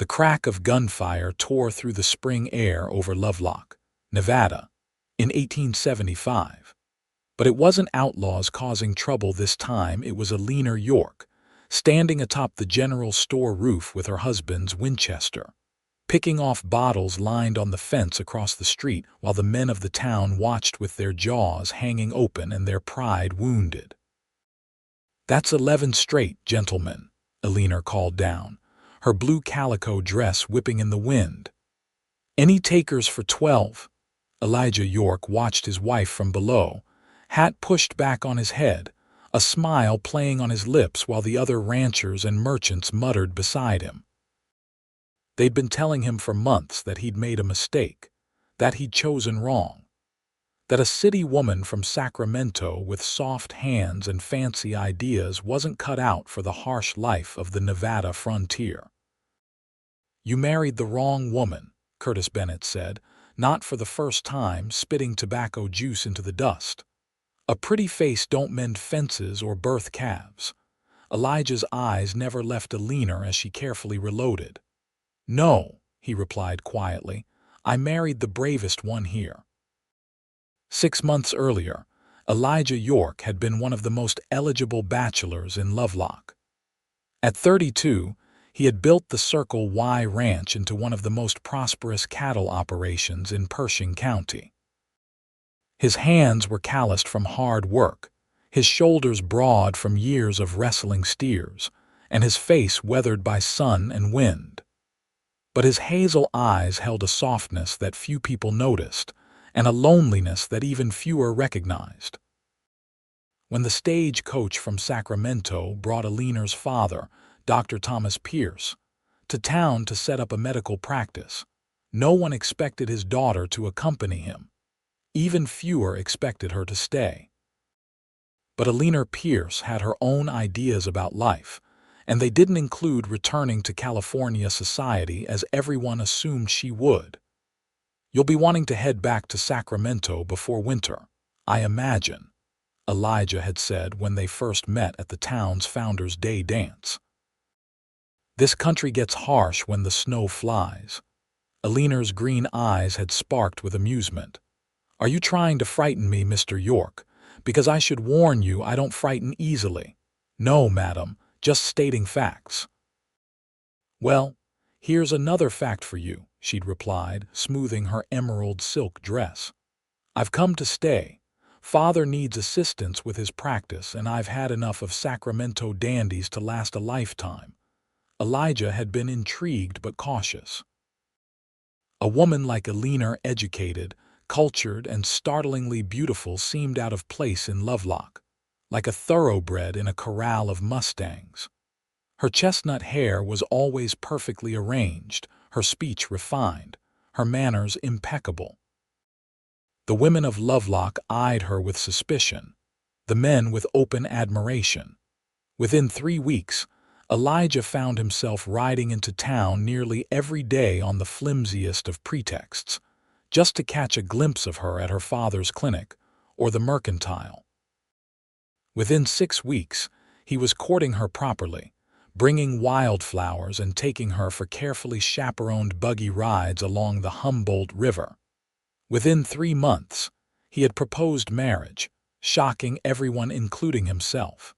The crack of gunfire tore through the spring air over Lovelock, Nevada, in 1875. But it wasn't outlaws causing trouble this time, it was Eleanor York, standing atop the general store roof with her husband's Winchester, picking off bottles lined on the fence across the street while the men of the town watched with their jaws hanging open and their pride wounded. "That's 11 straight, gentlemen," Eleanor called down, her blue calico dress whipping in the wind. "Any takers for 12? Elijah York watched his wife from below, hat pushed back on his head, a smile playing on his lips while the other ranchers and merchants muttered beside him. They'd been telling him for months that he'd made a mistake, that he'd chosen wrong, that a city woman from Sacramento with soft hands and fancy ideas wasn't cut out for the harsh life of the Nevada frontier. "You married the wrong woman," Curtis Bennett said, not for the first time, spitting tobacco juice into the dust. "A pretty face don't mend fences or birth calves." Elijah's eyes never left Eleanor as she carefully reloaded. "No," he replied quietly, "I married the bravest one here." 6 months earlier, Elijah York had been one of the most eligible bachelors in Lovelock. At 32, he had built the Circle Y Ranch into one of the most prosperous cattle operations in Pershing County. His hands were calloused from hard work, his shoulders broad from years of wrestling steers, and his face weathered by sun and wind. But his hazel eyes held a softness that few people noticed, and a loneliness that even fewer recognized. When the stage coach from Sacramento brought Eleanor's father, Dr. Thomas Pierce, to town to set up a medical practice, no one expected his daughter to accompany him. Even fewer expected her to stay. But Eleanor Pierce had her own ideas about life, and they didn't include returning to California society as everyone assumed she would. "You'll be wanting to head back to Sacramento before winter, I imagine," Elijah had said when they first met at the town's Founders' Day dance. "This country gets harsh when the snow flies." Eleanor's green eyes had sparked with amusement. "Are you trying to frighten me, Mr. York? Because I should warn you I don't frighten easily." "No, madam, just stating facts." "Well, here's another fact for you," she'd replied, smoothing her emerald silk dress. "I've come to stay. Father needs assistance with his practice, and I've had enough of Sacramento dandies to last a lifetime." Elijah had been intrigued but cautious. A woman like Eleanor, educated, cultured, and startlingly beautiful, seemed out of place in Lovelock, like a thoroughbred in a corral of mustangs. Her chestnut hair was always perfectly arranged, her speech refined, her manners impeccable. The women of Lovelock eyed her with suspicion, the men with open admiration. Within 3 weeks, Elijah found himself riding into town nearly every day on the flimsiest of pretexts, just to catch a glimpse of her at her father's clinic or the mercantile. Within 6 weeks, he was courting her properly, bringing wildflowers and taking her for carefully chaperoned buggy rides along the Humboldt River. Within 3 months, he had proposed marriage, shocking everyone including himself.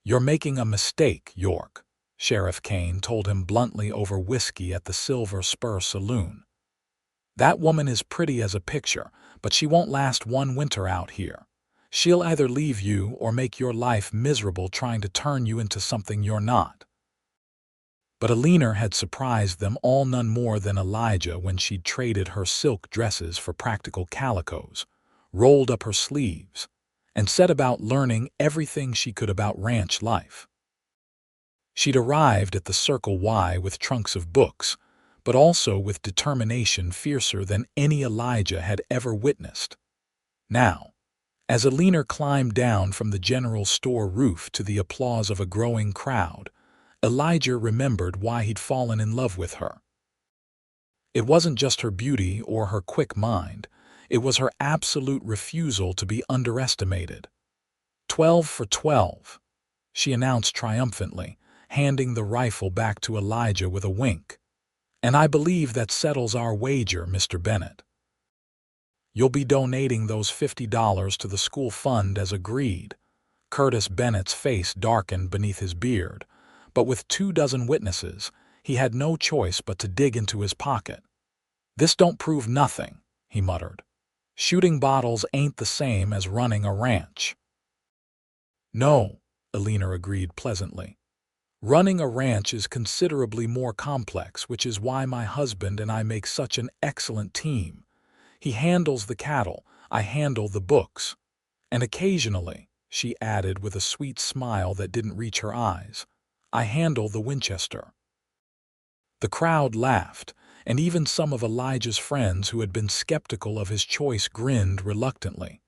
"You're making a mistake, York," Sheriff Kane told him bluntly over whiskey at the Silver Spur Saloon. "That woman is pretty as a picture, but she won't last one winter out here. She'll either leave you or make your life miserable trying to turn you into something you're not." But Eleanor had surprised them all none more than Elijah when she'd traded her silk dresses for practical calicos, rolled up her sleeves, and set about learning everything she could about ranch life. She'd arrived at the Circle Y with trunks of books, but also with determination fiercer than any Elijah had ever witnessed. Now, as Eleanor climbed down from the general store roof to the applause of a growing crowd, Elijah remembered why he'd fallen in love with her. It wasn't just her beauty or her quick mind, it was her absolute refusal to be underestimated. 12 for 12, she announced triumphantly, handing the rifle back to Elijah with a wink. "And I believe that settles our wager, Mr. Bennett. You'll be donating those $50 to the school fund as agreed." Curtis Bennett's face darkened beneath his beard, but with 24 witnesses, he had no choice but to dig into his pocket. "This don't prove nothing," he muttered. "Shooting bottles ain't the same as running a ranch." "No," Eleanor agreed pleasantly. "Running a ranch is considerably more complex, which is why my husband and I make such an excellent team. He handles the cattle, I handle the books. And occasionally," she added with a sweet smile that didn't reach her eyes, "I handle the Winchester." The crowd laughed, and even some of Elijah's friends who had been skeptical of his choice grinned reluctantly.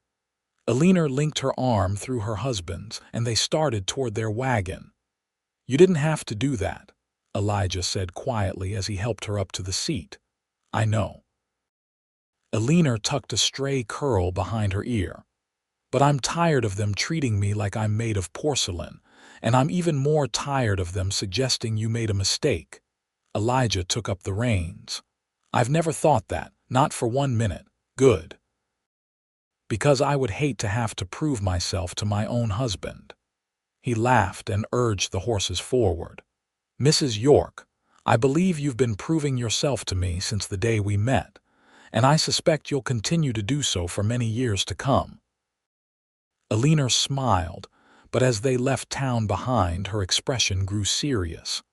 Eleanor linked her arm through her husband's, and they started toward their wagon. "You didn't have to do that," Elijah said quietly as he helped her up to the seat. "I know." Eleanor tucked a stray curl behind her ear. "But I'm tired of them treating me like I'm made of porcelain, and I'm even more tired of them suggesting you made a mistake." Elijah took up the reins. "I've never thought that, not for 1 minute. Good. Because I would hate to have to prove myself to my own husband." He laughed and urged the horses forward. "Mrs. York, I believe you've been proving yourself to me since the day we met, and I suspect you'll continue to do so for many years to come." Eleanor smiled, but as they left town behind, her expression grew serious.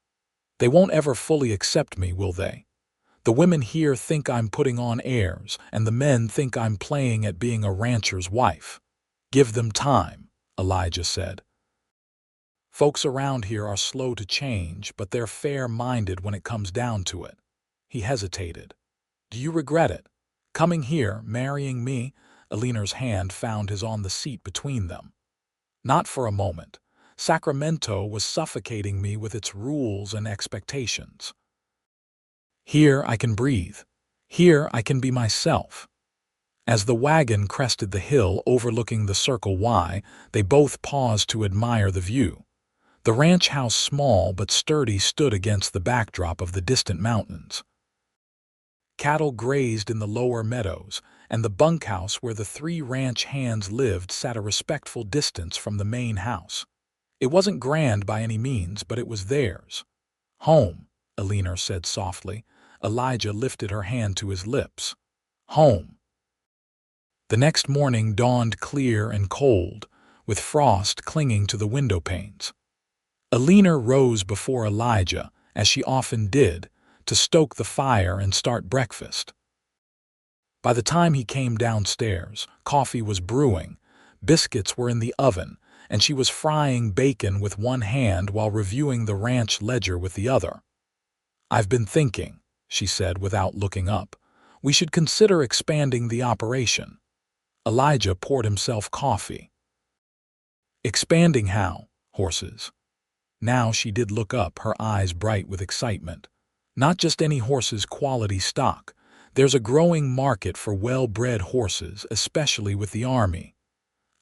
"They won't ever fully accept me, will they? The women here think I'm putting on airs, and the men think I'm playing at being a rancher's wife." "Give them time," Elijah said. "Folks around here are slow to change, but they're fair-minded when it comes down to it." He hesitated. "Do you regret it? Coming here, marrying me?" Eleanor's hand found his on the seat between them. "Not for a moment. Sacramento was suffocating me with its rules and expectations. Here I can breathe. Here I can be myself." As the wagon crested the hill overlooking the Circle Y, they both paused to admire the view. The ranch house, small but sturdy, stood against the backdrop of the distant mountains. Cattle grazed in the lower meadows, and the bunkhouse where the 3 ranch hands lived sat a respectful distance from the main house. It wasn't grand by any means, but it was theirs. "Home," Eleanor said softly. Elijah lifted her hand to his lips. "Home." The next morning dawned clear and cold, with frost clinging to the window panes. Eleanor rose before Elijah, as she often did, to stoke the fire and start breakfast. By the time he came downstairs, coffee was brewing, biscuits were in the oven, and she was frying bacon with one hand while reviewing the ranch ledger with the other. "I've been thinking," she said without looking up, "we should consider expanding the operation." Elijah poured himself coffee. "Expanding how? Horses?" Now she did look up, her eyes bright with excitement. "Not just any horses, quality stock. There's a growing market for well-bred horses, especially with the Army."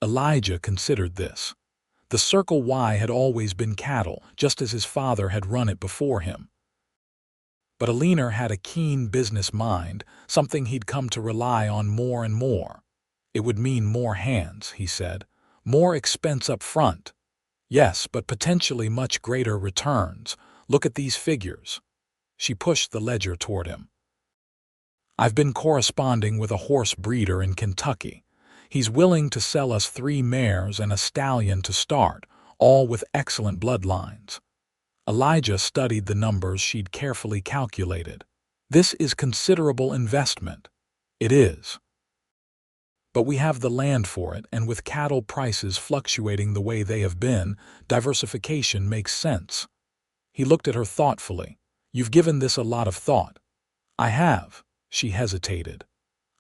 Elijah considered this. The Circle Y had always been cattle, just as his father had run it before him. But Eleanor had a keen business mind, something he'd come to rely on more and more. "It would mean more hands," he said. "More expense up front. Yes, but potentially much greater returns. Look at these figures." She pushed the ledger toward him. "I've been corresponding with a horse breeder in Kentucky. He's willing to sell us 3 mares and a stallion to start, all with excellent bloodlines." Elijah studied the numbers she'd carefully calculated. "This is considerable investment." "It is. But we have the land for it, and with cattle prices fluctuating the way they have been, diversification makes sense." He looked at her thoughtfully. "You've given this a lot of thought." "I have." She hesitated.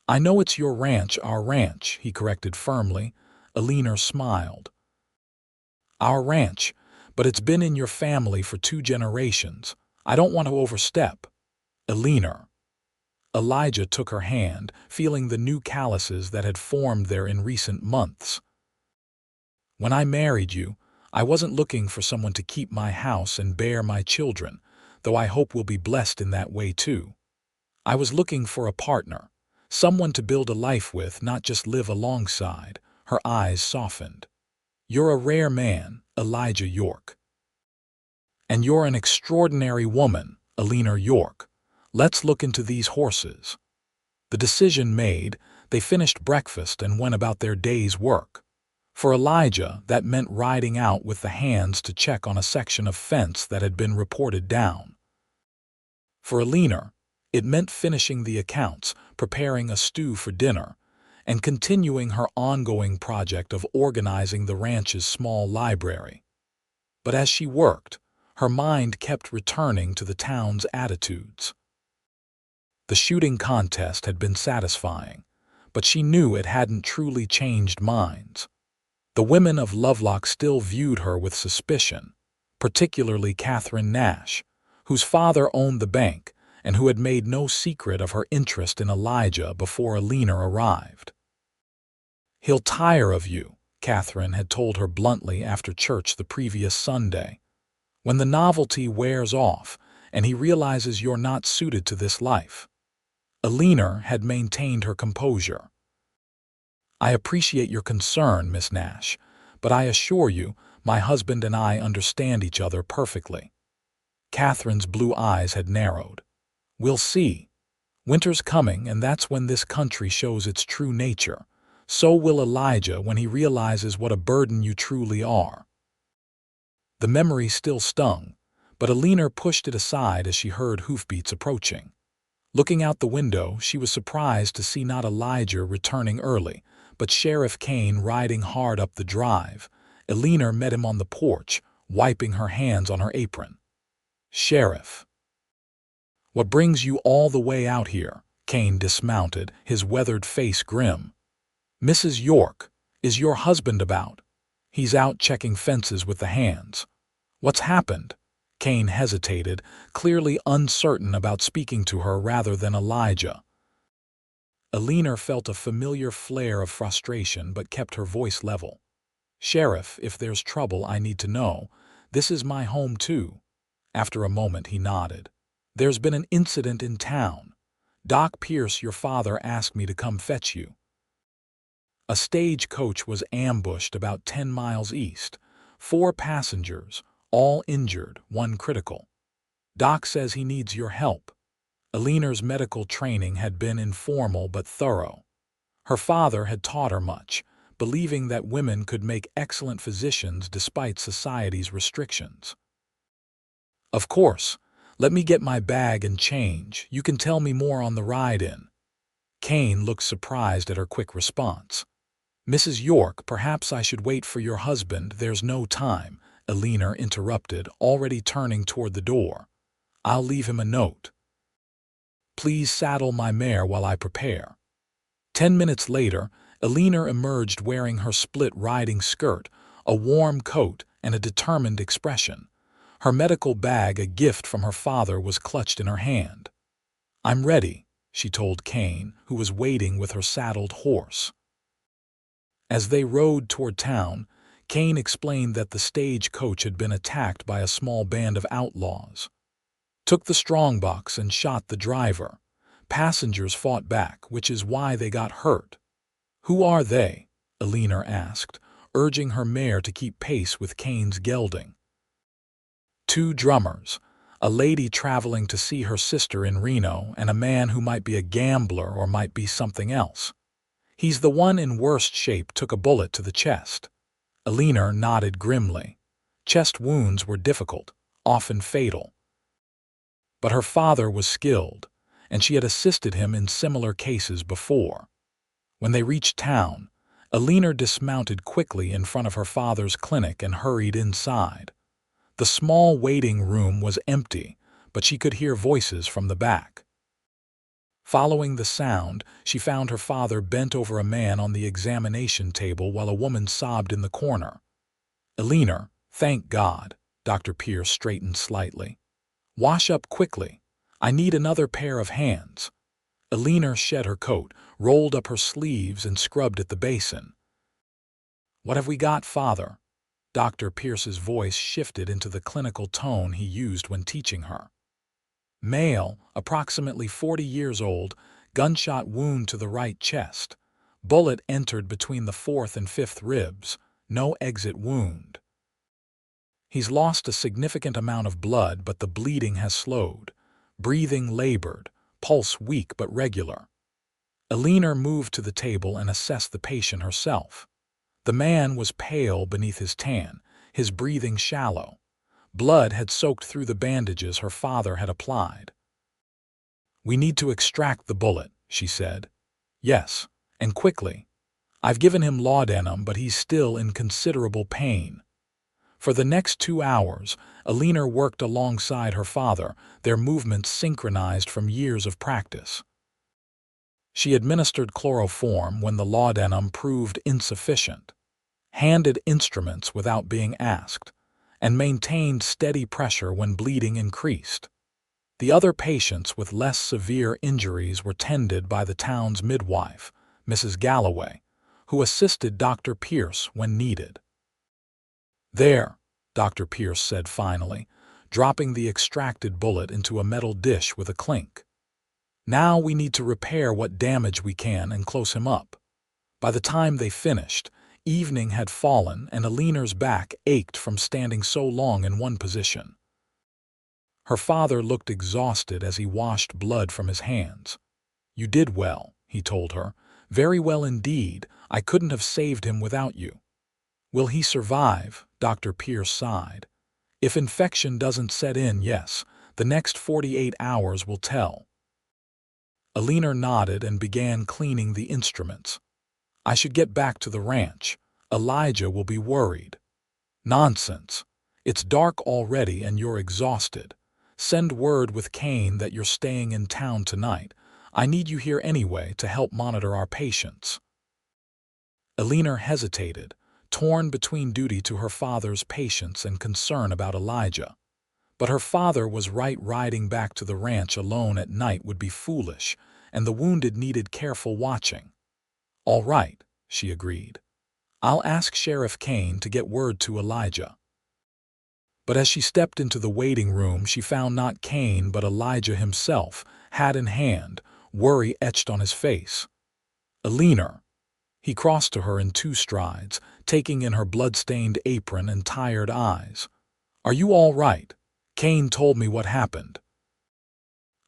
"I know it's your ranch, our ranch," he corrected firmly. Eleanor smiled. "Our ranch, but it's been in your family for 2 generations. I don't want to overstep." "Eleanor." Elijah took her hand, feeling the new calluses that had formed there in recent months. "When I married you, I wasn't looking for someone to keep my house and bear my children, though I hope we'll be blessed in that way too. I was looking for a partner, someone to build a life with, not just live alongside." Her eyes softened. "You're a rare man, Elijah York. And you're an extraordinary woman, Eleanor York. Let's look into these horses." The decision made, they finished breakfast and went about their day's work. For Elijah, that meant riding out with the hands to check on a section of fence that had been reported down. For Eleanor, it meant finishing the accounts, preparing a stew for dinner, and continuing her ongoing project of organizing the ranch's small library. But as she worked, her mind kept returning to the town's attitudes. The shooting contest had been satisfying, but she knew it hadn't truly changed minds. The women of Lovelock still viewed her with suspicion, particularly Catherine Nash, whose father owned the bank and who had made no secret of her interest in Elijah before Eleanor arrived. "He'll tire of you," Catherine had told her bluntly after church the previous Sunday. "When the novelty wears off and he realizes you're not suited to this life." Eleanor had maintained her composure. "I appreciate your concern, Miss Nash, but I assure you, my husband and I understand each other perfectly." Catherine's blue eyes had narrowed. "We'll see. Winter's coming, and that's when this country shows its true nature. So will Elijah when he realizes what a burden you truly are." The memory still stung, but Eleanor pushed it aside as she heard hoofbeats approaching. Looking out the window, she was surprised to see not Elijah returning early, but Sheriff Kane riding hard up the drive. Eleanor met him on the porch, wiping her hands on her apron. "Sheriff, what brings you all the way out here?" Kane dismounted, his weathered face grim. "Mrs. York, is your husband about?" "He's out checking fences with the hands." "What's happened?" Kane hesitated, clearly uncertain about speaking to her rather than Elijah. Eleanor felt a familiar flare of frustration but kept her voice level. "Sheriff, if there's trouble, I need to know. This is my home too." After a moment he nodded. "There's been an incident in town. Doc Pierce, your father, asked me to come fetch you." A stagecoach was ambushed about 10 miles east. 4 passengers, all injured, 1 critical. "Doc says he needs your help." Eleanor's medical training had been informal but thorough. Her father had taught her much, believing that women could make excellent physicians despite society's restrictions. "Of course. Let me get my bag and change. You can tell me more on the ride-in." Kane looked surprised at her quick response. "Mrs. York, perhaps I should wait for your husband. There's no time," Eleanor interrupted, already turning toward the door. "I'll leave him a note. Please saddle my mare while I prepare." 10 minutes later, Eleanor emerged wearing her split riding skirt, a warm coat, and a determined expression. Her medical bag, a gift from her father, was clutched in her hand. "I'm ready," she told Kane, who was waiting with her saddled horse. As they rode toward town, Kane explained that the stagecoach had been attacked by a small band of outlaws. "Took the strongbox and shot the driver. Passengers fought back, which is why they got hurt." "Who are they?" Eleanor asked, urging her mare to keep pace with Kane's gelding. "2 drummers, a lady traveling to see her sister in Reno, and a man who might be a gambler or might be something else. He's the one in worst shape, took a bullet to the chest." Eleanor nodded grimly. Chest wounds were difficult, often fatal. But her father was skilled, and she had assisted him in similar cases before. When they reached town, Eleanor dismounted quickly in front of her father's clinic and hurried inside. The small waiting room was empty, but she could hear voices from the back. Following the sound, she found her father bent over a man on the examination table while a woman sobbed in the corner. "Eleanor, thank God," Dr. Pierce straightened slightly. "Wash up quickly. I need another pair of hands." Eleanor shed her coat, rolled up her sleeves, and scrubbed at the basin. "What have we got, Father?" Dr. Pierce's voice shifted into the clinical tone he used when teaching her. Male, approximately 40 years old, gunshot wound to the right chest. Bullet entered between the fourth and fifth ribs. No exit wound. He's lost a significant amount of blood, but the bleeding has slowed. Breathing labored, pulse weak but regular. Eleanor moved to the table and assessed the patient herself. The man was pale beneath his tan, his breathing shallow. Blood had soaked through the bandages her father had applied. "We need to extract the bullet," she said. "Yes, and quickly. I've given him laudanum, but he's still in considerable pain." For the next 2 hours, Eleanor worked alongside her father, their movements synchronized from years of practice. She administered chloroform when the laudanum proved insufficient, handed instruments without being asked, and maintained steady pressure when bleeding increased. The other patients with less severe injuries were tended by the town's midwife, Mrs. Galloway, who assisted Dr. Pierce when needed. "There," Dr. Pierce said finally, dropping the extracted bullet into a metal dish with a clink. "Now we need to repair what damage we can and close him up." By the time they finished, evening had fallen and Eleanor's back ached from standing so long in one position. Her father looked exhausted as he washed blood from his hands. "You did well," he told her. "Very well indeed. I couldn't have saved him without you." "Will he survive?" Dr. Pierce sighed. "If infection doesn't set in, yes. The next 48 hours will tell." Eleanor nodded and began cleaning the instruments. "I should get back to the ranch. Elijah will be worried." "Nonsense. It's dark already and you're exhausted. Send word with Kane that you're staying in town tonight. I need you here anyway to help monitor our patients." Eleanor hesitated, torn between duty to her father's patients and concern about Elijah. But her father was right, riding back to the ranch alone at night would be foolish, and the wounded needed careful watching. "All right," she agreed. "I'll ask Sheriff Kane to get word to Elijah." But as she stepped into the waiting room, she found not Kane but Elijah himself, hat in hand, worry etched on his face. "Eleanor." He crossed to her in 2 strides, taking in her blood-stained apron and tired eyes. "Are you all right? Kane told me what happened."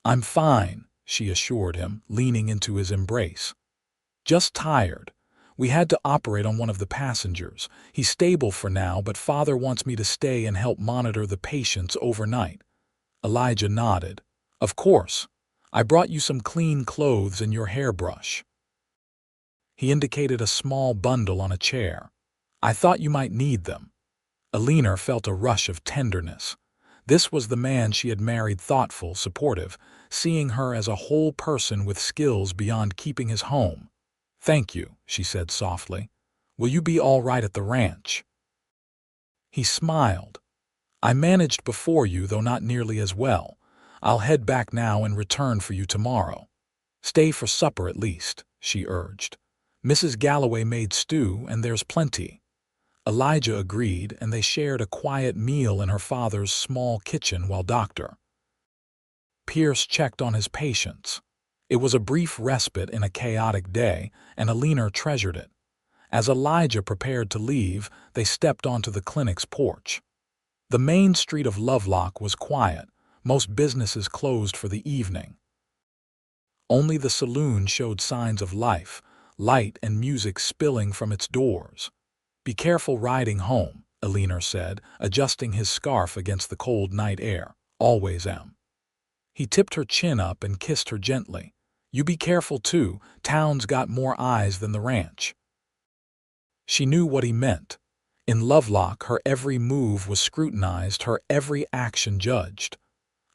"I'm fine," she assured him, leaning into his embrace. "Just tired. We had to operate on one of the passengers. He's stable for now, but Father wants me to stay and help monitor the patients overnight." Elijah nodded. "Of course. I brought you some clean clothes and your hairbrush." He indicated a small bundle on a chair. "I thought you might need them." Eleanor felt a rush of tenderness. This was the man she had married, thoughtful, supportive, seeing her as a whole person with skills beyond keeping his home. "Thank you," she said softly. "Will you be all right at the ranch?" He smiled. "I managed before you, though not nearly as well. I'll head back now and return for you tomorrow." "Stay for supper at least," she urged. "Mrs. Galloway made stew, and there's plenty." Elijah agreed, and they shared a quiet meal in her father's small kitchen while Dr. Pierce checked on his patients. It was a brief respite in a chaotic day, and Eleanor treasured it. As Elijah prepared to leave, they stepped onto the clinic's porch. The main street of Lovelock was quiet, most businesses closed for the evening. Only the saloon showed signs of life, light and music spilling from its doors. "Be careful riding home," Eleanor said, adjusting his scarf against the cold night air. "Always am." He tipped her chin up and kissed her gently. "You be careful too. Town's got more eyes than the ranch." She knew what he meant. In Lovelock, her every move was scrutinized, her every action judged.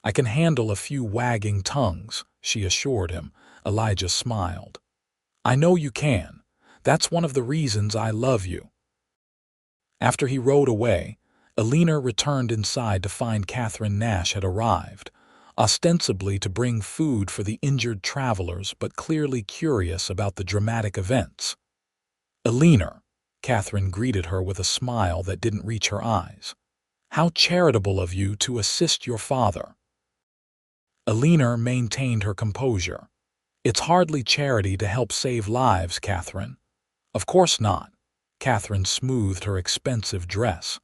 "I can handle a few wagging tongues," she assured him. Elijah smiled. "I know you can. That's one of the reasons I love you." After he rode away, Eleanor returned inside to find Catherine Nash had arrived, ostensibly to bring food for the injured travelers, but clearly curious about the dramatic events. "Eleanor," Catherine greeted her with a smile that didn't reach her eyes. "How charitable of you to assist your father." Eleanor maintained her composure. "It's hardly charity to help save lives, Catherine." "Of course not." Catherine smoothed her expensive dress.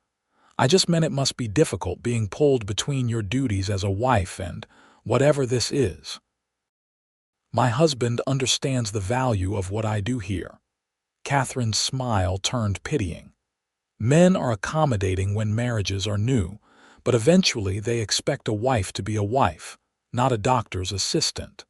"I just meant it must be difficult being pulled between your duties as a wife and whatever this is." "My husband understands the value of what I do here." Catherine's smile turned pitying. "Men are accommodating when marriages are new, but eventually they expect a wife to be a wife, not a doctor's assistant."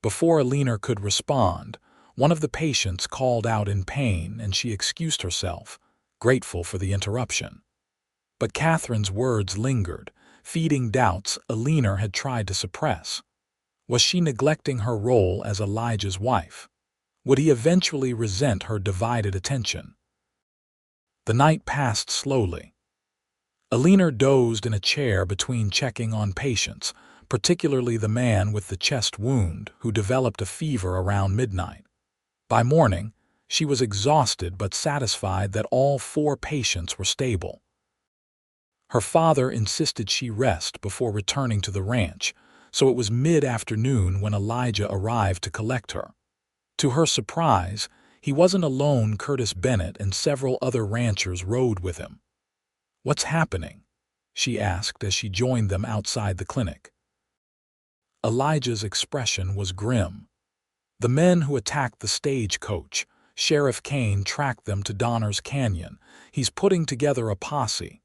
Before Eleanor could respond, one of the patients called out in pain and she excused herself, grateful for the interruption. But Catherine's words lingered, feeding doubts Eleanor had tried to suppress. Was she neglecting her role as Elijah's wife? Would he eventually resent her divided attention? The night passed slowly. Eleanor dozed in a chair between checking on patients, particularly the man with the chest wound who developed a fever around midnight. By morning, she was exhausted but satisfied that all 4 patients were stable. Her father insisted she rest before returning to the ranch, so it was mid-afternoon when Elijah arrived to collect her. To her surprise, he wasn't alone. Curtis Bennett and several other ranchers rode with him. "What's happening?" she asked as she joined them outside the clinic. Elijah's expression was grim. "The men who attacked the stagecoach, Sheriff Kane tracked them to Donner's Canyon. He's putting together a posse."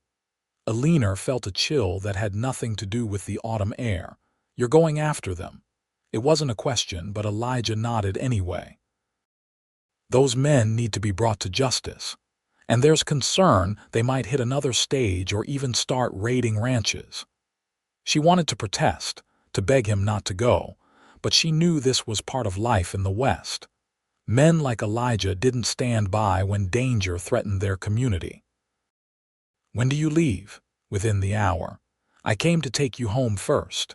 Eleanor felt a chill that had nothing to do with the autumn air. "You're going after them?" It wasn't a question, but Elijah nodded anyway. "Those men need to be brought to justice. And there's concern they might hit another stage or even start raiding ranches." She wanted to protest, to beg him not to go, but she knew this was part of life in the West. Men like Elijah didn't stand by when danger threatened their community. "When do you leave?" "Within the hour. I came to take you home first."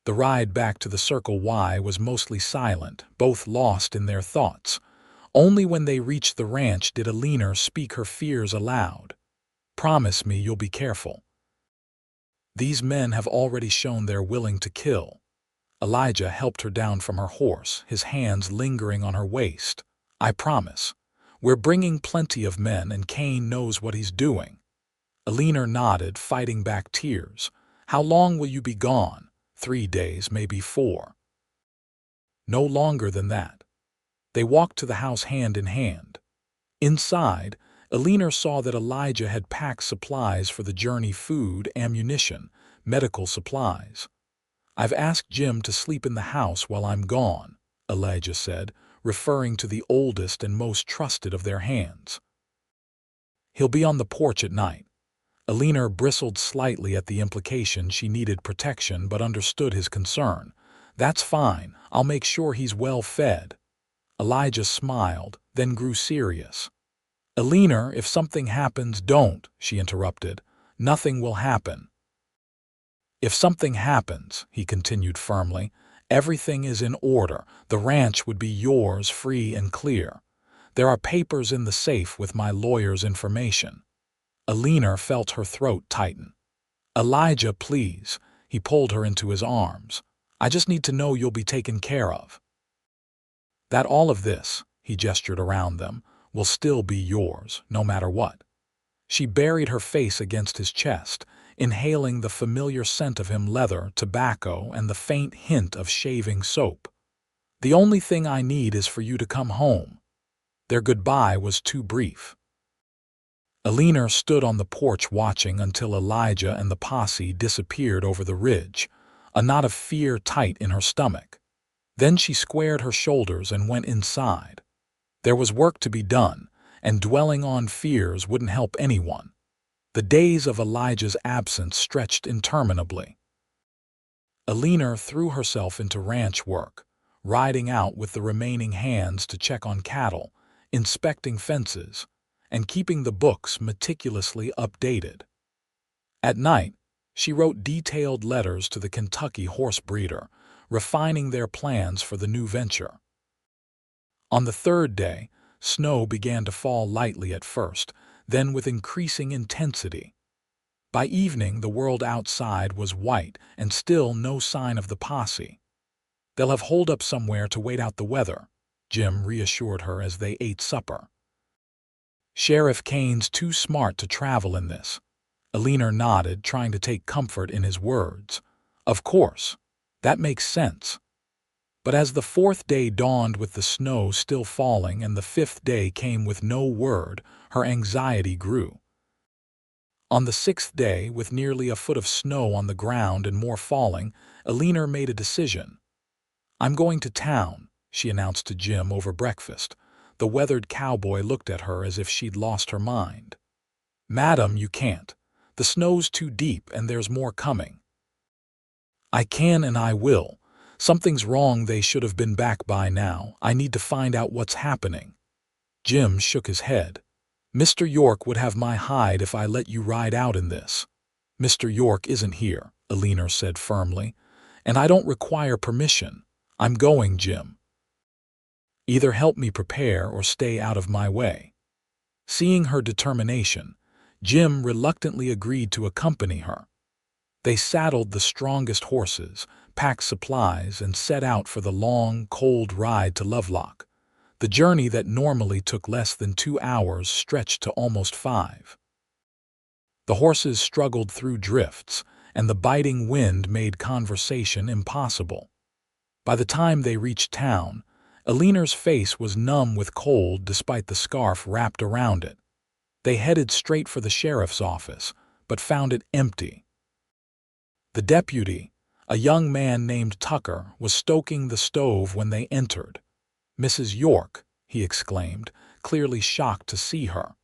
The ride back to the Circle Y was mostly silent, both lost in their thoughts. Only when they reached the ranch did Eleanor speak her fears aloud. "Promise me you'll be careful. These men have already shown they're willing to kill." Elijah helped her down from her horse, his hands lingering on her waist. "I promise. We're bringing plenty of men and Kane knows what he's doing." Eleanor nodded, fighting back tears. "How long will you be gone?" 3 days, maybe 4. "No longer than that." They walked to the house hand in hand. Inside, Eleanor saw that Elijah had packed supplies for the journey: food, ammunition, medical supplies. "I've asked Jim to sleep in the house while I'm gone," Elijah said, referring to the oldest and most trusted of their hands. "He'll be on the porch at night." Eleanor bristled slightly at the implication she needed protection but understood his concern. "That's fine. I'll make sure he's well fed." Elijah smiled, then grew serious. "Eleanor, if something happens, don't," she interrupted. "Nothing will happen." "If something happens," he continued firmly, "everything is in order. The ranch would be yours free and clear. There are papers in the safe with my lawyer's information." Eleanor felt her throat tighten. "Elijah, please." He pulled her into his arms. "I just need to know you'll be taken care of. That all of this," he gestured around them, "will still be yours, no matter what." She buried her face against his chest, inhaling the familiar scent of him: leather, tobacco, and the faint hint of shaving soap. "The only thing I need is for you to come home." Their goodbye was too brief. Eleanor stood on the porch watching until Elijah and the posse disappeared over the ridge, a knot of fear tight in her stomach. Then she squared her shoulders and went inside. There was work to be done, and dwelling on fears wouldn't help anyone. The days of Elijah's absence stretched interminably. Eleanor threw herself into ranch work, riding out with the remaining hands to check on cattle, inspecting fences, and keeping the books meticulously updated. At night, she wrote detailed letters to the Kentucky horse breeder, refining their plans for the new venture. On the 3rd day, Snow began to fall lightly at first, then with increasing intensity. By evening, the world outside was white and still no sign of the posse. "They'll have holed up somewhere to wait out the weather," Jim reassured her as they ate supper. "Sheriff Kane's too smart to travel in this." Eleanor nodded, trying to take comfort in his words. "Of course. That makes sense." But as the fourth day dawned with the snow still falling and the fifth day came with no word, her anxiety grew. On the sixth day, with nearly a foot of snow on the ground and more falling, Eleanor made a decision. "I'm going to town," she announced to Jim over breakfast. The weathered cowboy looked at her as if she'd lost her mind. "Madam, you can't. The snow's too deep and there's more coming." "I can and I will. Something's wrong. They should have been back by now. I need to find out what's happening." Jim shook his head. "Mr. York would have my hide if I let you ride out in this." "Mr. York isn't here," Eleanor said firmly, "and I don't require permission. I'm going, Jim. Either help me prepare or stay out of my way." Seeing her determination, Jim reluctantly agreed to accompany her. They saddled the strongest horses, packed supplies, and set out for the long, cold ride to Lovelock. The journey that normally took less than 2 hours stretched to almost 5. The horses struggled through drifts, and the biting wind made conversation impossible. By the time they reached town, Eleanor's face was numb with cold despite the scarf wrapped around it. They headed straight for the sheriff's office, but found it empty. The deputy, a young man named Tucker, was stoking the stove when they entered. "Mrs. York," he exclaimed, clearly shocked to see her.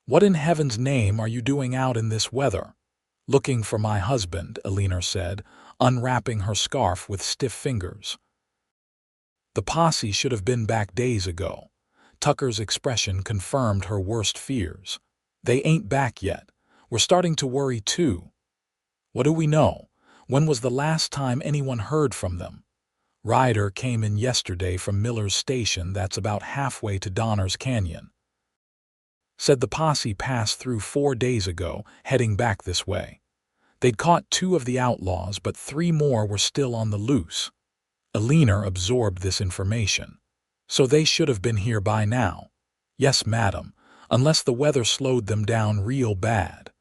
"What in heaven's name are you doing out in this weather?" "Looking for my husband," Eleanor said, unwrapping her scarf with stiff fingers. "The posse should have been back days ago." Tucker's expression confirmed her worst fears. "They ain't back yet. We're starting to worry too." "What do we know? When was the last time anyone heard from them?" "Ryder came in yesterday from Miller's Station, that's about halfway to Donner's Canyon. Said the posse passed through 4 days ago, heading back this way. They'd caught 2 of the outlaws, but 3 more were still on the loose." Eleanor absorbed this information. "So they should have been here by now." "Yes, madam, unless the weather slowed them down real bad.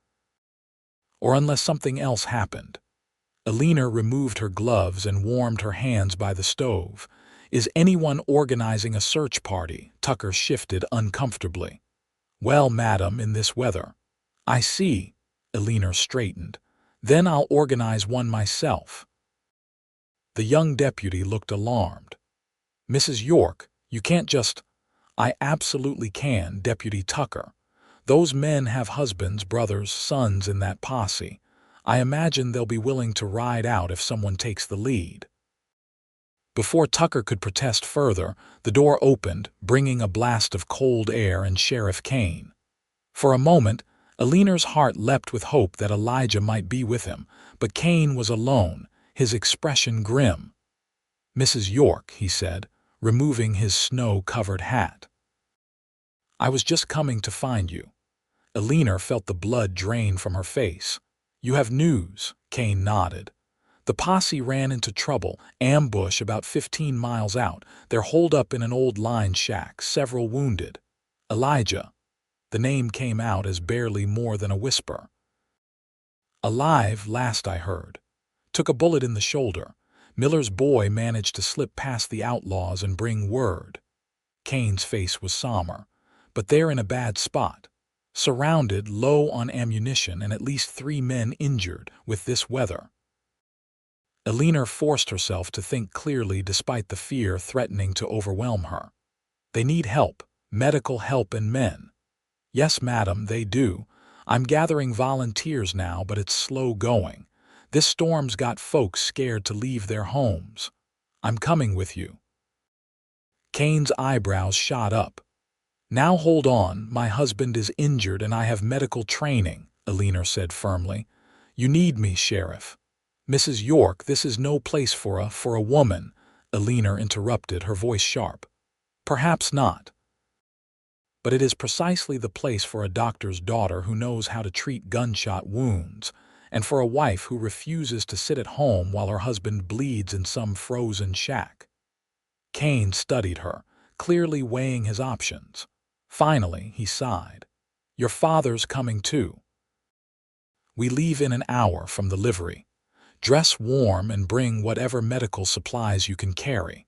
Or unless something else happened." Eleanor removed her gloves and warmed her hands by the stove. "Is anyone organizing a search party?" Tucker shifted uncomfortably. "Well, madam, in this weather." "I see." Eleanor straightened. "Then I'll organize one myself." The young deputy looked alarmed. "Mrs. York, you can't just—" "I absolutely can, Deputy Tucker. Those men have husbands, brothers, sons in that posse. I imagine they'll be willing to ride out if someone takes the lead." Before Tucker could protest further, the door opened, bringing a blast of cold air and Sheriff Kane. For a moment, Eleanor's heart leapt with hope that Elijah might be with him, but Kane was alone, his expression grim. "Mrs. York," he said, removing his snow-covered hat. "I was just coming to find you." Eleanor felt the blood drain from her face. "You have news," Kane nodded. "The posse ran into trouble, ambush about 15 miles out. They're holed up in an old line shack, several wounded." "Elijah." The name came out as barely more than a whisper. "Alive, last I heard. Took a bullet in the shoulder. Miller's boy managed to slip past the outlaws and bring word." Kane's face was somber. "But they're in a bad spot. Surrounded, low on ammunition, and at least 3 men injured with this weather." Eleanor forced herself to think clearly despite the fear threatening to overwhelm her. "They need help, medical help and men." "Yes, madam, they do. I'm gathering volunteers now, but it's slow going. This storm's got folks scared to leave their homes." "I'm coming with you." Kane's eyebrows shot up. "Now hold on, my husband is injured and I have medical training," Eleanor said firmly. "You need me, Sheriff." "Mrs. York, this is no place for a woman," Eleanor interrupted, her voice sharp. "Perhaps not." But it is precisely the place for a doctor's daughter who knows how to treat gunshot wounds, and for a wife who refuses to sit at home while her husband bleeds in some frozen shack. Kane studied her, clearly weighing his options. Finally, he sighed. "Your father's coming too. We leave in an hour from the livery. Dress warm and bring whatever medical supplies you can carry."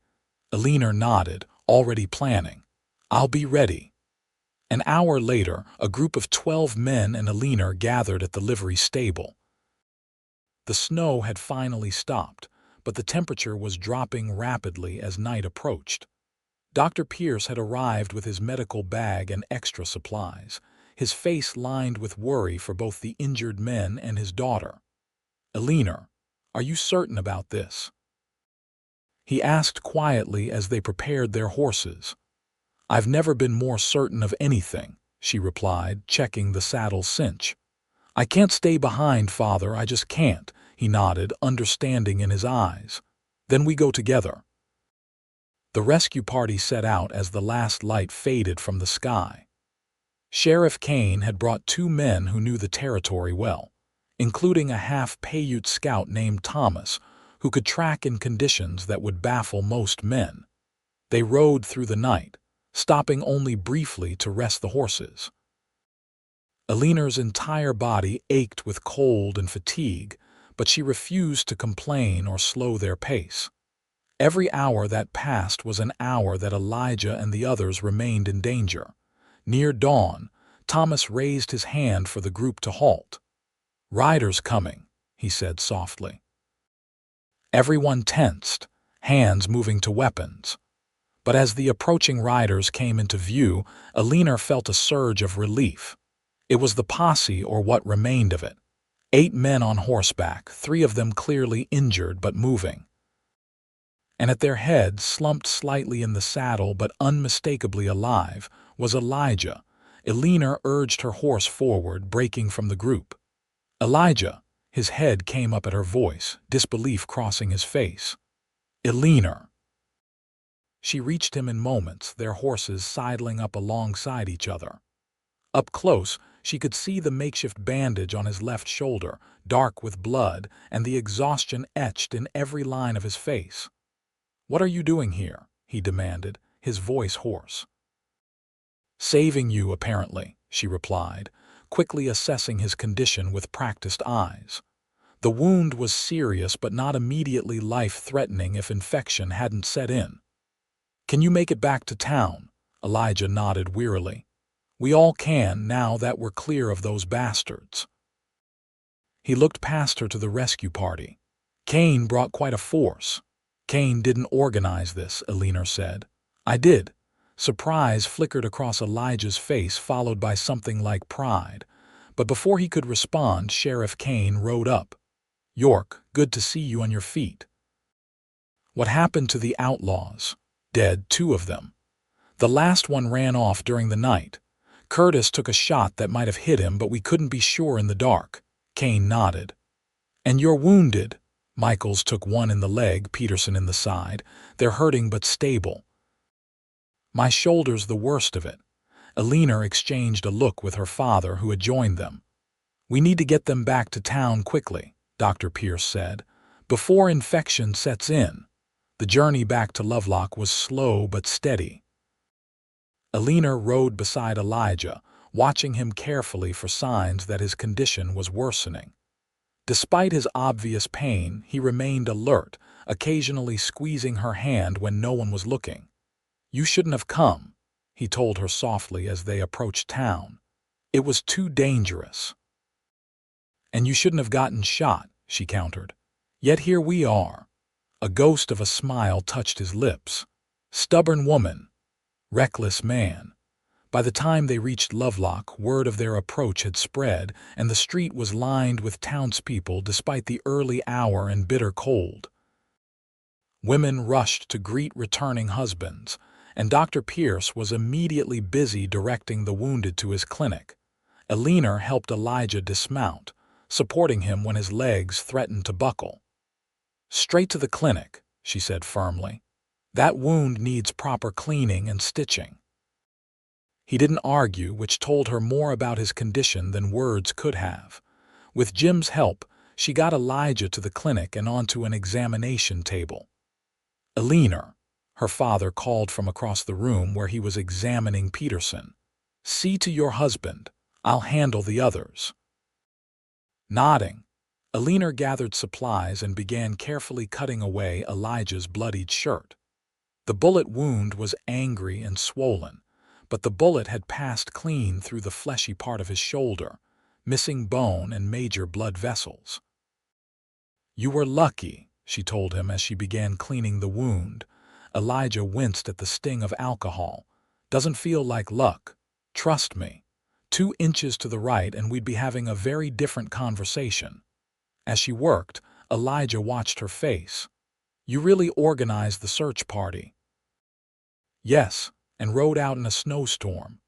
Eleanor nodded, already planning. "I'll be ready." An hour later, a group of 12 men and Eleanor gathered at the livery stable. The snow had finally stopped, but the temperature was dropping rapidly as night approached. Dr. Pierce had arrived with his medical bag and extra supplies, his face lined with worry for both the injured men and his daughter. "Eleanor, are you certain about this?" he asked quietly as they prepared their horses. "I've never been more certain of anything," she replied, checking the saddle cinch. "I can't stay behind, Father, I just can't," he nodded, understanding in his eyes. "Then we go together." The rescue party set out as the last light faded from the sky. Sheriff Kane had brought 2 men who knew the territory well, including a half-Paiute scout named Thomas, who could track in conditions that would baffle most men. They rode through the night, stopping only briefly to rest the horses. Eleanor's entire body ached with cold and fatigue, but she refused to complain or slow their pace. Every hour that passed was an hour that Elijah and the others remained in danger. Near dawn, Thomas raised his hand for the group to halt. "Riders coming," he said softly. Everyone tensed, hands moving to weapons. But as the approaching riders came into view, Eleanor felt a surge of relief. It was the posse, or what remained of it. 8 men on horseback, 3 of them clearly injured but moving. And at their head, slumped slightly in the saddle but unmistakably alive, was Elijah. Eleanor urged her horse forward, breaking from the group. "Elijah!" His head came up at her voice, disbelief crossing his face. "Eleanor!" She reached him in moments, their horses sidling up alongside each other. Up close, she could see the makeshift bandage on his left shoulder, dark with blood, and the exhaustion etched in every line of his face. "What are you doing here?" he demanded, his voice hoarse. "Saving you, apparently," she replied, quickly assessing his condition with practiced eyes. The wound was serious but not immediately life-threatening if infection hadn't set in. "Can you make it back to town?" Elijah nodded wearily. "We all can, now that we're clear of those bastards." He looked past her to the rescue party. "Kane brought quite a force." "Kane didn't organize this," Eleanor said. "I did." Surprise flickered across Elijah's face, followed by something like pride. But before he could respond, Sheriff Kane rode up. "York, good to see you on your feet." "What happened to the outlaws?" "Dead, 2 of them. The last one ran off during the night. Curtis took a shot that might have hit him, but we couldn't be sure in the dark." Kane nodded. "And you're wounded?" "Michaels took 1 in the leg, Peterson in the side. They're hurting but stable." "My shoulder's the worst of it." Eleanor exchanged a look with her father, who had joined them. "We need to get them back to town quickly," Dr. Pierce said, "before infection sets in." The journey back to Lovelock was slow but steady. Eleanor rode beside Elijah, watching him carefully for signs that his condition was worsening. Despite his obvious pain, he remained alert, occasionally squeezing her hand when no one was looking. "You shouldn't have come," he told her softly as they approached town. "It was too dangerous." "And you shouldn't have gotten shot," she countered. "Yet here we are." A ghost of a smile touched his lips. "Stubborn woman. Reckless man." By the time they reached Lovelock, word of their approach had spread, and the street was lined with townspeople despite the early hour and bitter cold. Women rushed to greet returning husbands, and Dr. Pierce was immediately busy directing the wounded to his clinic. Eleanor helped Elijah dismount, supporting him when his legs threatened to buckle. "Straight to the clinic," she said firmly. "That wound needs proper cleaning and stitching." He didn't argue, which told her more about his condition than words could have. With Jim's help, she got Elijah to the clinic and onto an examination table. "Eleanor," her father called from across the room where he was examining Peterson. "See to your husband. I'll handle the others." Nodding, Eleanor gathered supplies and began carefully cutting away Elijah's bloodied shirt. The bullet wound was angry and swollen, but the bullet had passed clean through the fleshy part of his shoulder, missing bone and major blood vessels. "You were lucky," she told him as she began cleaning the wound. Elijah winced at the sting of alcohol. "Doesn't feel like luck. Trust me. 2 inches to the right and we'd be having a very different conversation." As she worked, Elijah watched her face. "You really organized the search party?" "Yes, and rode out in a snowstorm."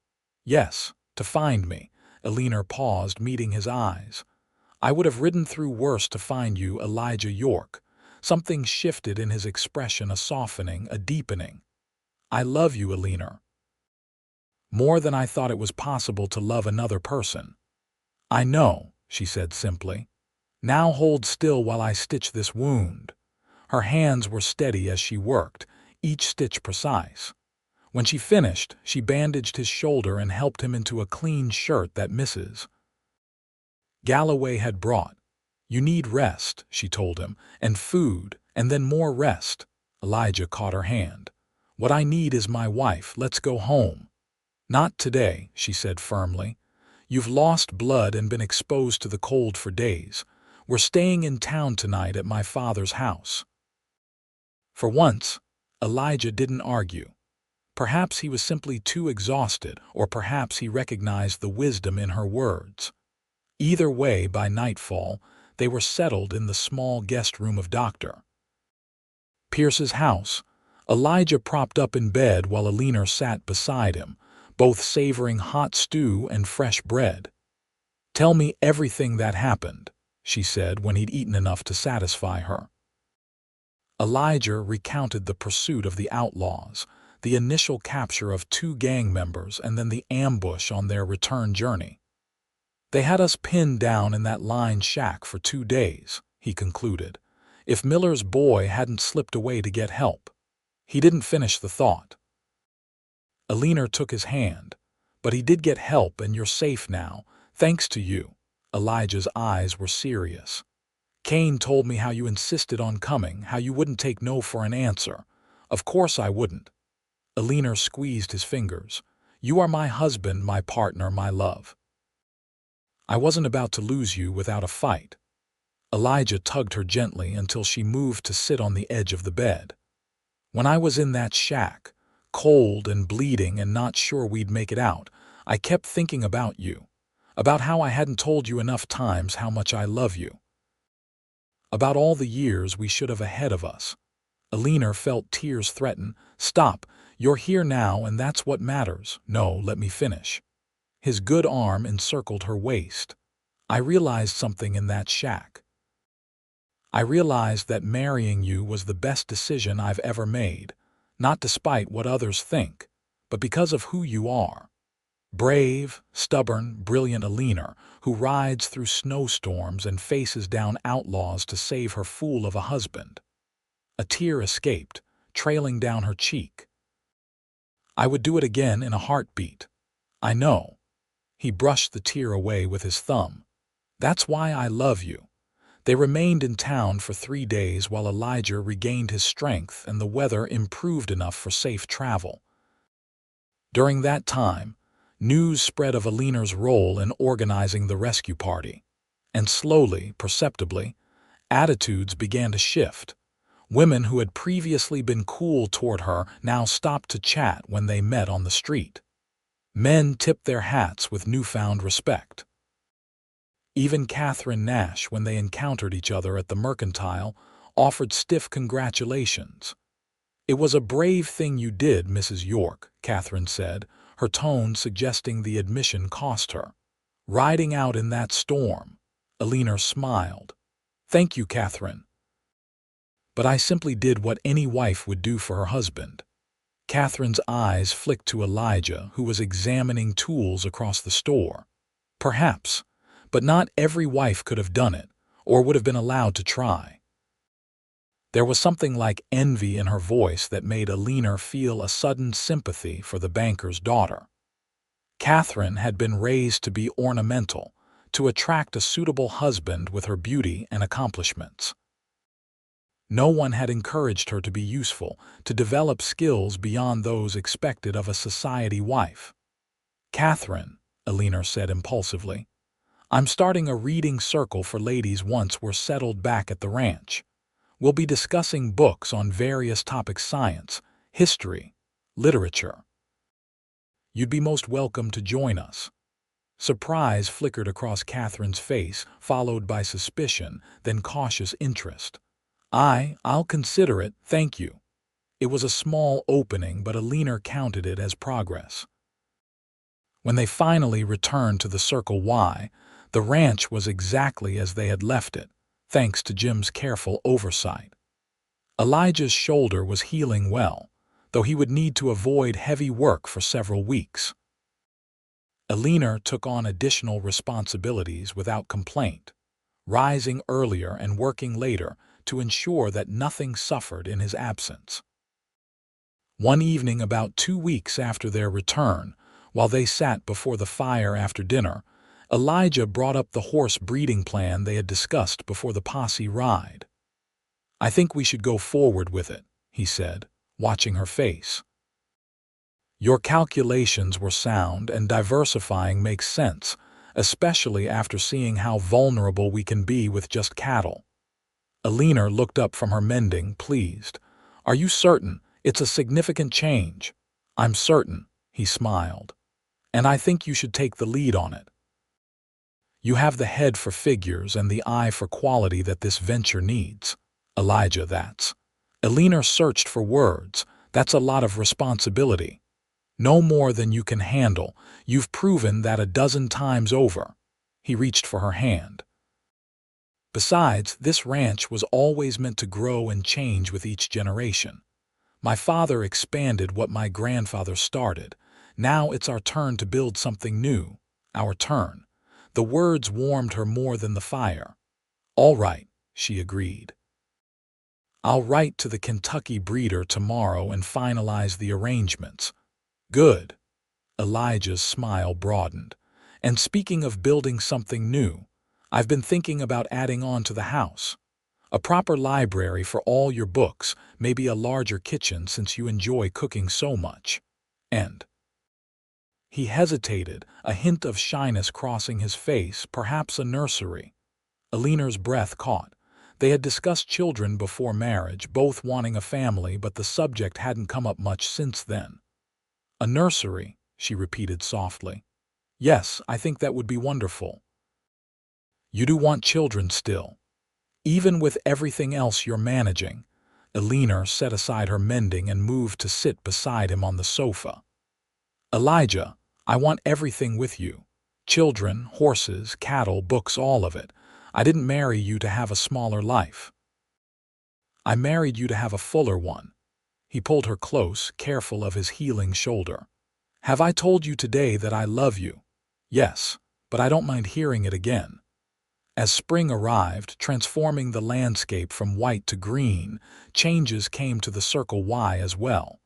"Yes, to find me." Eleanor paused, meeting his eyes. "I would have ridden through worse to find you, Elijah York." Something shifted in his expression, a softening, a deepening. "I love you, Eleanor. More than I thought it was possible to love another person." "I know," she said simply. "Now hold still while I stitch this wound." Her hands were steady as she worked, each stitch precise. When she finished, she bandaged his shoulder and helped him into a clean shirt that Mrs. Galloway had brought. "You need rest," she told him, "and food, and then more rest." Elijah caught her hand. "What I need is my wife. Let's go home." "Not today," she said firmly. "You've lost blood and been exposed to the cold for days. We're staying in town tonight at my father's house." For once, Elijah didn't argue. Perhaps he was simply too exhausted, or perhaps he recognized the wisdom in her words. Either way, by nightfall, they were settled in the small guest room of Dr. Pierce's house. Elijah propped up in bed while Eleanor sat beside him, both savoring hot stew and fresh bread. "Tell me everything that happened," she said when he'd eaten enough to satisfy her. Elijah recounted the pursuit of the outlaws, the initial capture of 2 gang members, and then the ambush on their return journey. "They had us pinned down in that lined shack for 2 days, he concluded. "If Miller's boy hadn't slipped away to get help." He didn't finish the thought. Eleanor took his hand. "But he did get help and you're safe now, thanks to you." Elijah's eyes were serious. "Kane told me how you insisted on coming, how you wouldn't take no for an answer." "Of course I wouldn't." Eleanor squeezed his fingers. "You are my husband, my partner, my love. I wasn't about to lose you without a fight." Elijah tugged her gently until she moved to sit on the edge of the bed. "When I was in that shack, cold and bleeding and not sure we'd make it out, I kept thinking about you, about how I hadn't told you enough times how much I love you, about all the years we should have ahead of us." Eleanor felt tears threaten. "Stop, you're here now and that's what matters." "No, let me finish." His good arm encircled her waist. "I realized something in that shack. I realized that marrying you was the best decision I've ever made, not despite what others think, but because of who you are. Brave, stubborn, brilliant Eleanor, who rides through snowstorms and faces down outlaws to save her fool of a husband." A tear escaped, trailing down her cheek. "I would do it again in a heartbeat." "I know." He brushed the tear away with his thumb. "That's why I love you." They remained in town for 3 days while Elijah regained his strength and the weather improved enough for safe travel. During that time, news spread of Eleanor's role in organizing the rescue party. And slowly, perceptibly, attitudes began to shift. Women who had previously been cool toward her now stopped to chat when they met on the street. Men tipped their hats with newfound respect. Even Catherine Nash, when they encountered each other at the Mercantile, offered stiff congratulations. "It was a brave thing you did, Mrs. York," Catherine said, her tone suggesting the admission cost her. "Riding out in that storm." Eleanor smiled. "Thank you, Catherine. But I simply did what any wife would do for her husband." Catherine's eyes flicked to Elijah, who was examining tools across the store. Perhaps, but not every wife could have done it, or would have been allowed to try. There was something like envy in her voice that made Eleanor feel a sudden sympathy for the banker's daughter. Catherine had been raised to be ornamental, to attract a suitable husband with her beauty and accomplishments. No one had encouraged her to be useful, to develop skills beyond those expected of a society wife. "Catherine," Eleanor said impulsively, "I'm starting a reading circle for ladies once we're settled back at the ranch. We'll be discussing books on various topics: science, history, literature. You'd be most welcome to join us." Surprise flickered across Catherine's face, followed by suspicion, then cautious interest. "I'll consider it, thank you." It was a small opening, but Eleanor counted it as progress. When they finally returned to the Circle Y, the ranch was exactly as they had left it, thanks to Jim's careful oversight. Elijah's shoulder was healing well, though he would need to avoid heavy work for several weeks. Eleanor took on additional responsibilities without complaint, rising earlier and working later to ensure that nothing suffered in his absence. One evening about 2 weeks after their return, while they sat before the fire after dinner, Elijah brought up the horse breeding plan they had discussed before the posse ride. "I think we should go forward with it," he said, watching her face. "Your calculations were sound, and diversifying makes sense, especially after seeing how vulnerable we can be with just cattle." Eleanor looked up from her mending, pleased. "Are you certain? It's a significant change." "I'm certain," he smiled. "And I think you should take the lead on it. You have the head for figures and the eye for quality that this venture needs." "Elijah, that's—" Eleanor searched for words. "That's a lot of responsibility. No more than you can handle. You've proven that a dozen times over." He reached for her hand. "Besides, this ranch was always meant to grow and change with each generation. My father expanded what my grandfather started. Now it's our turn to build something new. Our turn." The words warmed her more than the fire. "All right," she agreed. "I'll write to the Kentucky breeder tomorrow and finalize the arrangements." "Good." Elijah's smile broadened. "And speaking of building something new, I've been thinking about adding on to the house. A proper library for all your books, maybe a larger kitchen since you enjoy cooking so much. And—" He hesitated, a hint of shyness crossing his face, "perhaps a nursery." Eleanor's breath caught. They had discussed children before marriage, both wanting a family, but the subject hadn't come up much since then. "A nursery," she repeated softly. "Yes, I think that would be wonderful." "You do want children still, even with everything else you're managing." Eleanor set aside her mending and moved to sit beside him on the sofa. "Elijah, I want everything with you. Children, horses, cattle, books, all of it. I didn't marry you to have a smaller life. I married you to have a fuller one." He pulled her close, careful of his healing shoulder. "Have I told you today that I love you?" "Yes, but I don't mind hearing it again." As spring arrived, transforming the landscape from white to green, changes came to the Circle Y as well.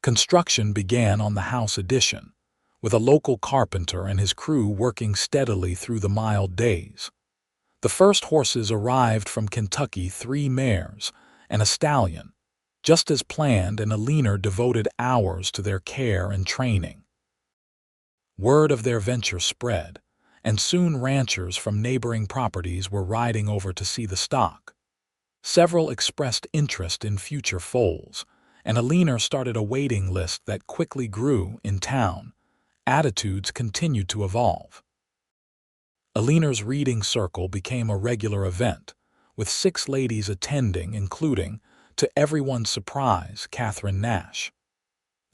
Construction began on the house addition, with a local carpenter and his crew working steadily through the mild days. The first horses arrived from Kentucky, 3 mares and a stallion, just as planned, and Eleanor devoted hours to their care and training. Word of their venture spread, and soon ranchers from neighboring properties were riding over to see the stock. Several expressed interest in future foals, and Eleanor started a waiting list that quickly grew in town. Attitudes continued to evolve. Eleanor's reading circle became a regular event, with 6 ladies attending, including, to everyone's surprise, Catherine Nash.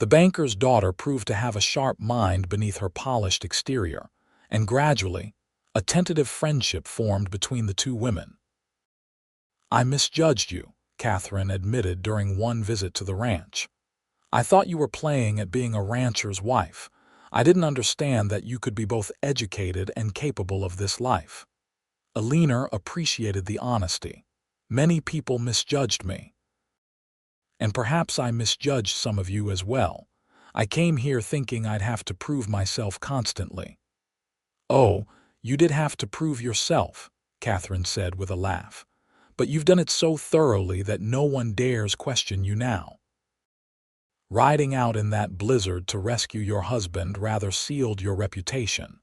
The banker's daughter proved to have a sharp mind beneath her polished exterior, and gradually, a tentative friendship formed between the 2 women. "I misjudged you," Catherine admitted during one visit to the ranch. I thought you were playing at being a rancher's wife. I didn't understand that you could be both educated and capable of this life." Eleanor appreciated the honesty. "Many people misjudged me. And perhaps I misjudged some of you as well. I came here thinking I'd have to prove myself constantly." "Oh, you did have to prove yourself," Catherine said with a laugh. "But you've done it so thoroughly that no one dares question you now. Riding out in that blizzard to rescue your husband rather sealed your reputation."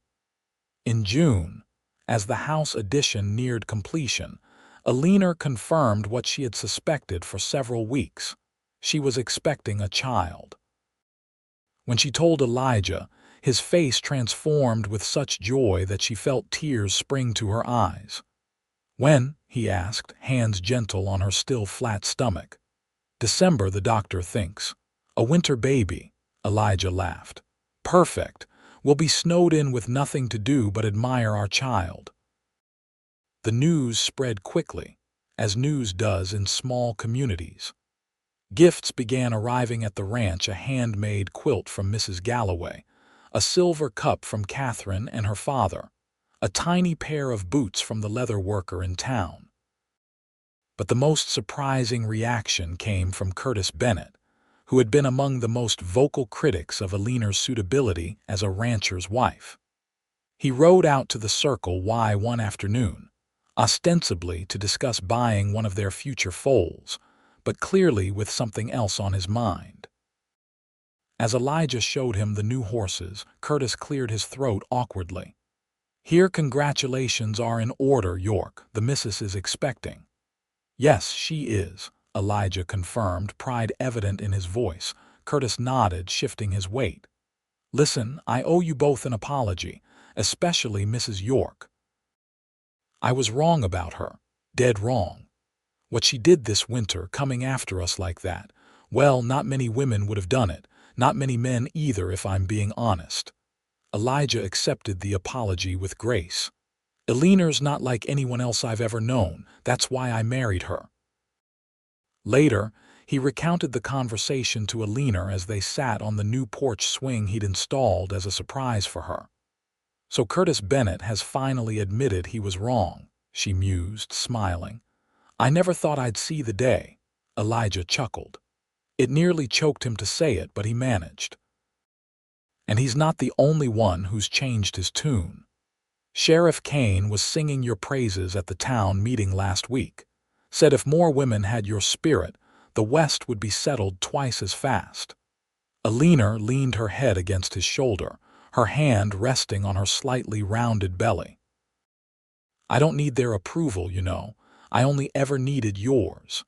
In June, as the house addition neared completion, Eleanor confirmed what she had suspected for several weeks. She was expecting a child. When she told Elijah, his face transformed with such joy that she felt tears spring to her eyes. "When?" he asked, hands gentle on her still flat stomach. "December, the doctor thinks. A winter baby," Elijah laughed. "Perfect. We'll be snowed in with nothing to do but admire our child." The news spread quickly, as news does in small communities. Gifts began arriving at the ranch: a handmade quilt from Mrs. Galloway, a silver cup from Catherine and her father, a tiny pair of boots from the leather worker in town. But the most surprising reaction came from Curtis Bennett, who had been among the most vocal critics of Eleanor's suitability as a rancher's wife. He rode out to the Circle Y one afternoon, ostensibly to discuss buying one of their future foals, but clearly with something else on his mind. As Elijah showed him the new horses, Curtis cleared his throat awkwardly. "Here, congratulations are in order, York. The missus is expecting." "Yes, she is," Elijah confirmed, pride evident in his voice. Curtis nodded, shifting his weight. "Listen, I owe you both an apology, especially Mrs. York. I was wrong about her, dead wrong. What she did this winter, coming after us like that, well, not many women would have done it, not many men either, if I'm being honest." Elijah accepted the apology with grace. "Eleanor's not like anyone else I've ever known. That's why I married her." Later, he recounted the conversation to Eleanor as they sat on the new porch swing he'd installed as a surprise for her. "So Curtis Bennett has finally admitted he was wrong," she mused, smiling. "I never thought I'd see the day." Elijah chuckled. It nearly choked him to say it, but he managed. "And he's not the only one who's changed his tune. Sheriff Kane was singing your praises at the town meeting last week. Said if more women had your spirit, the West would be settled twice as fast." Eleanor leaned her head against his shoulder, her hand resting on her slightly rounded belly. "I don't need their approval, you know. I only ever needed yours.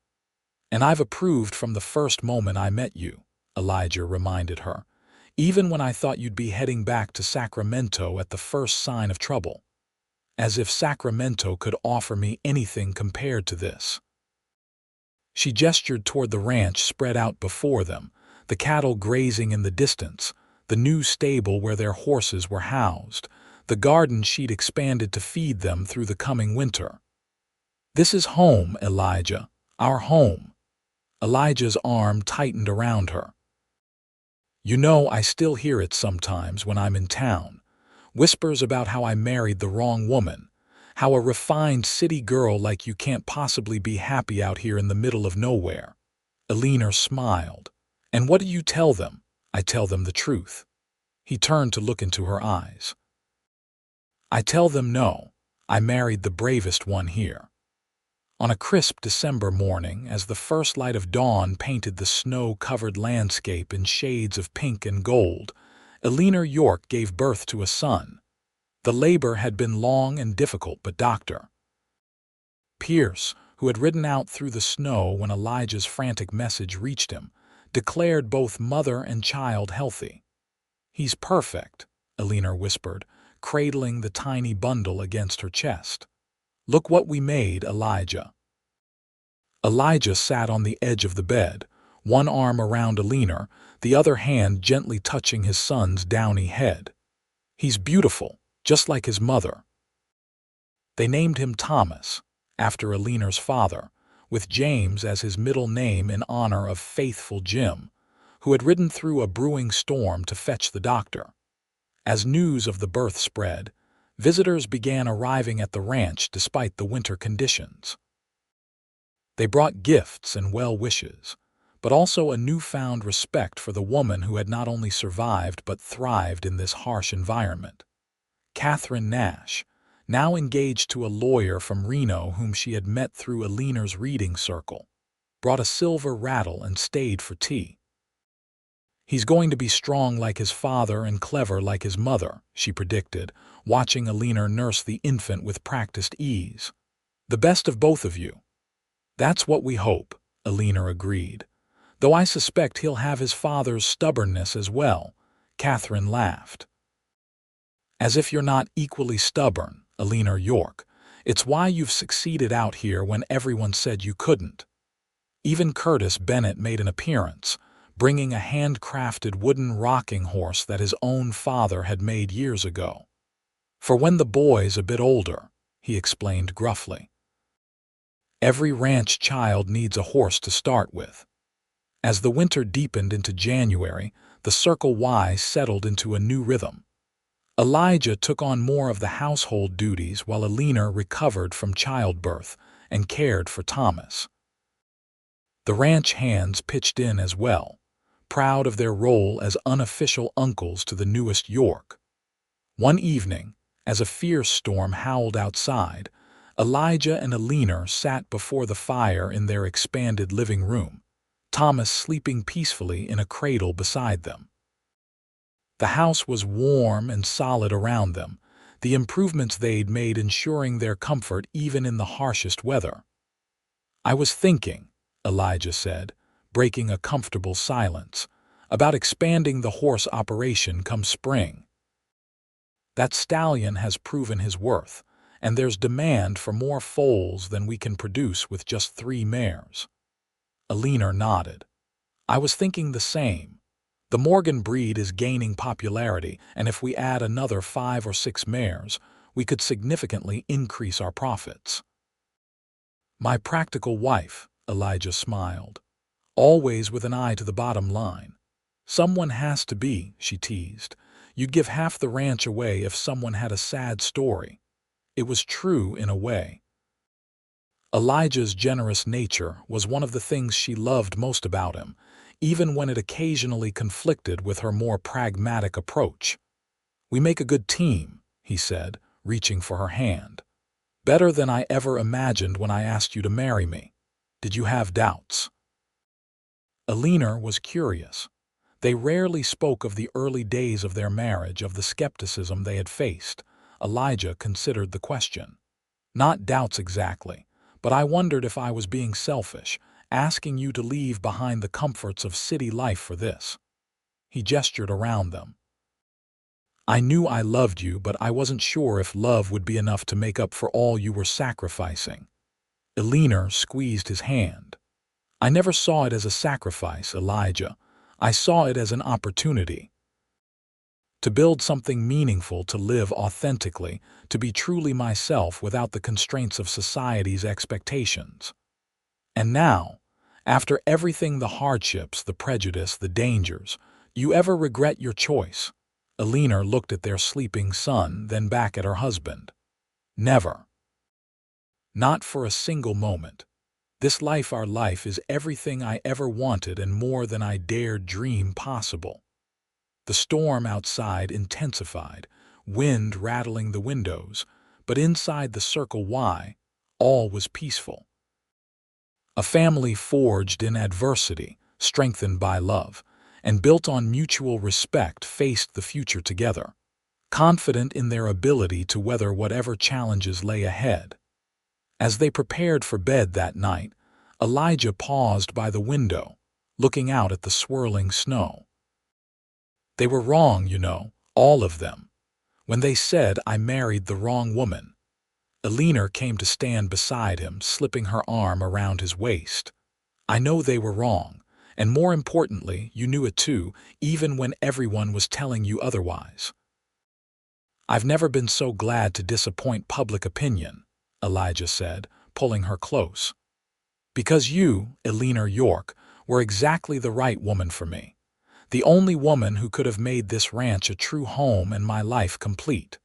And I've approved from the first moment I met you," Elijah reminded her, "even when I thought you'd be heading back to Sacramento at the first sign of trouble. As if Sacramento could offer me anything compared to this." She gestured toward the ranch spread out before them, the cattle grazing in the distance, the new stable where their horses were housed, the garden she'd expanded to feed them through the coming winter. "This is home, Elijah, our home." Elijah's arm tightened around her. "You know, I still hear it sometimes when I'm in town. Whispers about how I married the wrong woman, how a refined city girl like you can't possibly be happy out here in the middle of nowhere." Eleanor smiled. "And what do you tell them?" "I tell them the truth." He turned to look into her eyes. "I tell them no, I married the bravest one here." On a crisp December morning, as the first light of dawn painted the snow-covered landscape in shades of pink and gold, Eleanor York gave birth to a son. The labor had been long and difficult, but Dr. Pierce, who had ridden out through the snow when Elijah's frantic message reached him, declared both mother and child healthy. "He's perfect," Eleanor whispered, cradling the tiny bundle against her chest. "Look what we made, Elijah." Elijah sat on the edge of the bed, one arm around Eleanor, the other hand gently touching his son's downy head. "He's beautiful, just like his mother." They named him Thomas, after Eleanor's father, with James as his middle name in honor of faithful Jim, who had ridden through a brewing storm to fetch the doctor. As news of the birth spread, visitors began arriving at the ranch despite the winter conditions. They brought gifts and well wishes, but also a newfound respect for the woman who had not only survived but thrived in this harsh environment. Catherine Nash, now engaged to a lawyer from Reno whom she had met through Eleanor's reading circle, brought a silver rattle and stayed for tea. "He's going to be strong like his father and clever like his mother," she predicted, watching Eleanor nurse the infant with practiced ease. "The best of both of you." "That's what we hope," Eleanor agreed. "Though I suspect he'll have his father's stubbornness as well," Catherine laughed. "As if you're not equally stubborn, Eleanor York. It's why you've succeeded out here when everyone said you couldn't." Even Curtis Bennett made an appearance, bringing a handcrafted wooden rocking horse that his own father had made years ago. "For when the boy's a bit older," he explained gruffly. "Every ranch child needs a horse to start with." As the winter deepened into January, the Circle Y settled into a new rhythm. Elijah took on more of the household duties while Eleanor recovered from childbirth and cared for Thomas. The ranch hands pitched in as well, proud of their role as unofficial uncles to the newest York. One evening, as a fierce storm howled outside, Elijah and Eleanor sat before the fire in their expanded living room, Thomas sleeping peacefully in a cradle beside them. The house was warm and solid around them, the improvements they'd made ensuring their comfort even in the harshest weather. "I was thinking," Elijah said, breaking a comfortable silence, "about expanding the horse operation come spring. That stallion has proven his worth, and there's demand for more foals than we can produce with just 3 mares." Eleanor nodded. "I was thinking the same. The Morgan breed is gaining popularity, and if we add another 5 or 6 mares, we could significantly increase our profits." "My practical wife," Elijah smiled, "always with an eye to the bottom line. Someone has to be," she teased. "You'd give half the ranch away if someone had a sad story." It was true in a way. Elijah's generous nature was one of the things she loved most about him, even when it occasionally conflicted with her more pragmatic approach. "We make a good team," he said, reaching for her hand. "Better than I ever imagined when I asked you to marry me. Did you have doubts?" Eleanor was curious. They rarely spoke of the early days of their marriage, of the skepticism they had faced. Elijah considered the question. "Not doubts exactly, but I wondered if I was being selfish, asking you to leave behind the comforts of city life for this." He gestured around them. "I knew I loved you, but I wasn't sure if love would be enough to make up for all you were sacrificing." Eleanor squeezed his hand. "I never saw it as a sacrifice, Elijah. I saw it as an opportunity. To build something meaningful, to live authentically, to be truly myself without the constraints of society's expectations. And now, after everything, the hardships, the prejudice, the dangers, you ever regret your choice?" Eleanor looked at their sleeping son, then back at her husband. "Never. Not for a single moment. This life, our life, is everything I ever wanted and more than I dared dream possible." The storm outside intensified, wind rattling the windows, but inside the Circle Y, all was peaceful. A family forged in adversity, strengthened by love, and built on mutual respect faced the future together, confident in their ability to weather whatever challenges lay ahead. As they prepared for bed that night, Elijah paused by the window, looking out at the swirling snow. "They were wrong, you know, all of them. When they said I married the wrong woman." Eleanor came to stand beside him, slipping her arm around his waist. "I know they were wrong, and more importantly, you knew it too, even when everyone was telling you otherwise." "I've never been so glad to disappoint public opinion," Elijah said, pulling her close. "Because you, Eleanor York, were exactly the right woman for me. The only woman who could have made this ranch a true home and my life complete.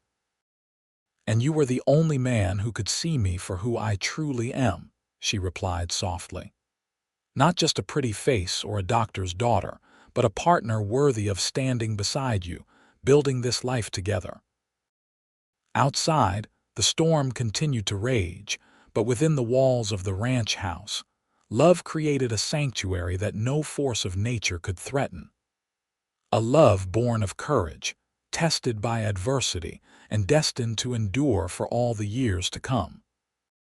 And you were the only man who could see me for who I truly am, she replied softly. Not just a pretty face or a doctor's daughter, but a partner worthy of standing beside you, building this life together. Outside, the storm continued to rage, but within the walls of the ranch house, love created a sanctuary that no force of nature could threaten. A love born of courage, tested by adversity, and destined to endure for all the years to come.